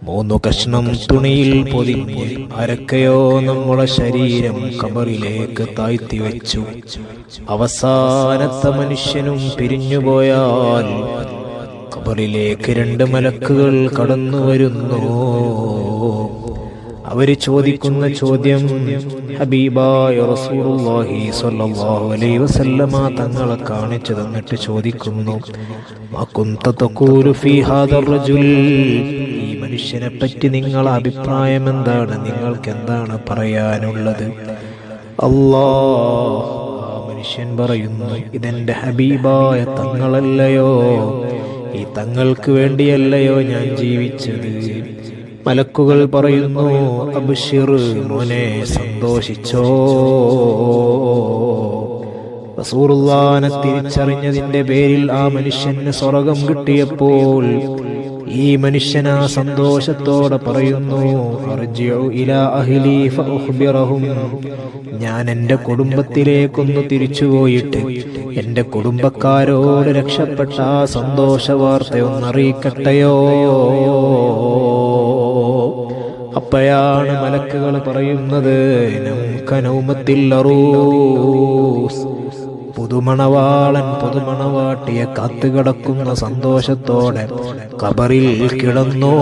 മൂന്നു കഷ്ണം തുണിയിൽ പൊതിഞ്ഞ് ആരൊക്കെയോ നമ്മുടെ ശരീരം ഖബറിലേക്ക് താഴ്ത്തി വെച്ചു. അവസാനത്തെ മനുഷ്യനും പിരിഞ്ഞുപോയാൽ ഖബറിലേക്ക് രണ്ട് മലക്കുകൾ കടന്നു വരുന്നു. അവര് ചോദിക്കുന്ന ചോദ്യം ഹബീബായ റസൂലുള്ളാഹി സ്വല്ലല്ലാഹു അലൈഹി വസല്ലമ തങ്ങളെ കാണിച്ചു തന്നിട്ട് ചോദിക്കുന്നു, മാ കുന്ത തഖൂലു ഫീ ഹാദർ റജുൽ, ഈ മനുഷ്യനെ പറ്റി നിങ്ങളുടെ അഭിപ്രായം എന്താണ്? നിങ്ങൾക്ക് എന്താണ് പറയാനുള്ളത്? അല്ലാഹ്, ആ മനുഷ്യൻ പറയുന്നു, ഇതെന്റെ ഹബീബായ തങ്ങളല്ലയോ? ഈ തങ്ങൾക്ക് വേണ്ടിയല്ലയോ ഞാൻ ജീവിച്ചത്? മലക്കുകൾ പറയുന്നു, അബ്ശിർ മോനെ, സന്തോഷിച്ചോ. റസൂലുള്ളാഹിനെ തിരിച്ചറിഞ്ഞതിന്റെ പേരിൽ ആ മനുഷ്യന് സ്വർഗ്ഗം കിട്ടിയപ്പോൾ ഈ മനുഷ്യൻ ആ സന്തോഷത്തോടെ പറയുന്നു, അർജിഉ ഇലാ അഹ്ലി ഫഉഖ്ബിറഹും, ഞാൻ എൻ്റെ കുടുംബത്തിലേക്കൊന്ന് തിരിച്ചുപോയിട്ട് എൻ്റെ കുടുംബക്കാരോട് രക്ഷപ്പെട്ട ആ സന്തോഷ വാർത്തയൊന്നറിയിക്കട്ടെയോ. അപ്പോഴാണ് മലക്കുകൾ പറയുന്നത്, നൗമത്തിൽ അറൂസ്, പുതുമണവാളൻ പുതുമണവാട്ടിയെ കാത്തുകിടക്കുന്ന സന്തോഷത്തോടെ ഖബറിൽ കിടന്നോ.